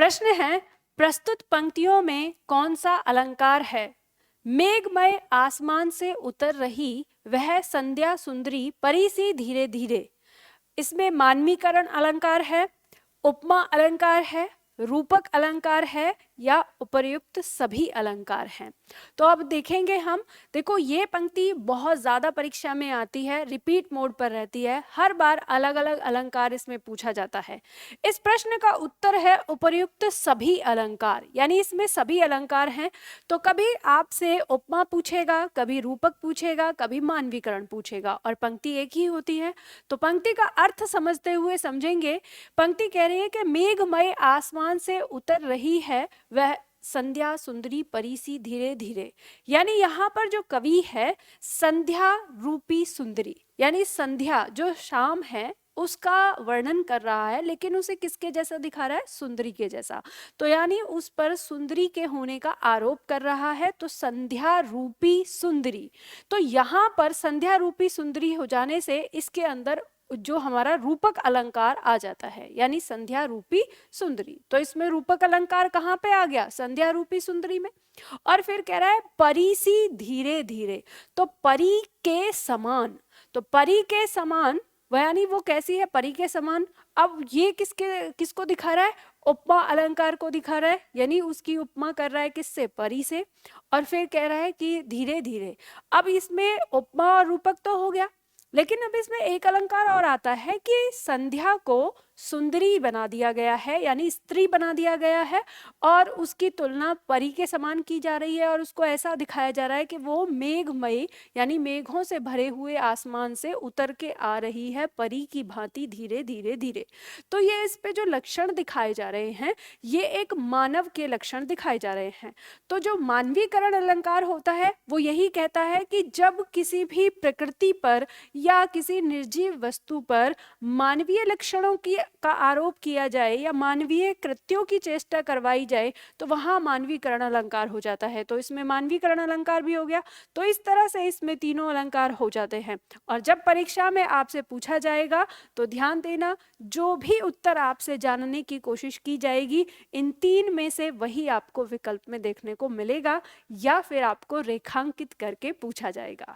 प्रश्न है, प्रस्तुत पंक्तियों में कौन सा अलंकार है? मेघमय आसमान से उतर रही वह संध्या सुंदरी परी सी धीरे धीरे। इसमें मानवीकरण अलंकार है, उपमा अलंकार है, रूपक अलंकार है या उपर्युक्त सभी अलंकार हैं। तो अब देखेंगे हम। देखो, ये पंक्ति बहुत ज्यादा परीक्षा में आती है, रिपीट मोड पर रहती है, हर बार अलग अलग अलंकार इसमें पूछा जाता है। इस प्रश्न का उत्तर है उपर्युक्त सभी अलंकार, यानी इसमें सभी अलंकार हैं। तो कभी आपसे उपमा पूछेगा, कभी रूपक पूछेगा, कभी मानवीकरण पूछेगा, और पंक्ति एक ही होती है। तो पंक्ति का अर्थ समझते हुए समझेंगे। पंक्ति कह रही है कि मेघमय आसमान से उतर रही है वह संध्या सुंदरी परी सी धीरे धीरे, यानी यहाँ पर जो कवि है संध्या रूपी सुंदरी, यानी संध्या जो शाम है उसका वर्णन कर रहा है, लेकिन उसे किसके जैसा दिखा रहा है? सुंदरी के जैसा। तो यानी उस पर सुंदरी के होने का आरोप कर रहा है। तो संध्या रूपी सुंदरी, तो यहाँ पर संध्या रूपी सुंदरी हो जाने से इसके अंदर जो हमारा रूपक अलंकार आ जाता है, यानी संध्या रूपी सुंदरी। तो इसमें रूपक अलंकार कहाँ पे आ गया? संध्या रूपी सुंदरी में। और फिर कह रहा है परी सी धीरे धीरे, तो परी के समान। तो परी के समान यानी वो कैसी है? परी के समान। अब ये किसको दिखा रहा है? उपमा अलंकार को दिखा रहा है, यानी उसकी उपमा कर रहा है किससे? परी से। और फिर कह रहा है कि धीरे धीरे। अब इसमें उपमा और रूपक तो हो गया, लेकिन अब इसमें एक अलंकार और आता है कि संध्या को सुंदरी बना दिया गया है, यानी स्त्री बना दिया गया है, और उसकी तुलना परी के समान की जा रही है, और उसको ऐसा दिखाया जा रहा है कि वो मेघमयी यानी मेघों से भरे हुए आसमान से उतर के आ रही है परी की भांति धीरे धीरे धीरे। तो ये इस पे जो लक्षण दिखाए जा रहे हैं, ये एक मानव के लक्षण दिखाए जा रहे हैं। तो जो मानवीकरण अलंकार होता है वो यही कहता है कि जब किसी भी प्रकृति पर या किसी निर्जीव वस्तु पर मानवीय लक्षणों का आरोप किया जाए या मानवीय कृत्यों की चेष्टा करवाई जाए, तो वहां मानवीकरण अलंकार हो जाता है। तो इसमें मानवीकरण अलंकार भी हो गया। तो इस तरह से इसमें तीनों अलंकार हो जाते हैं। और जब परीक्षा में आपसे पूछा जाएगा तो ध्यान देना, जो भी उत्तर आपसे जानने की कोशिश की जाएगी, इन तीन में से वही आपको विकल्प में देखने को मिलेगा, या फिर आपको रेखांकित करके पूछा जाएगा।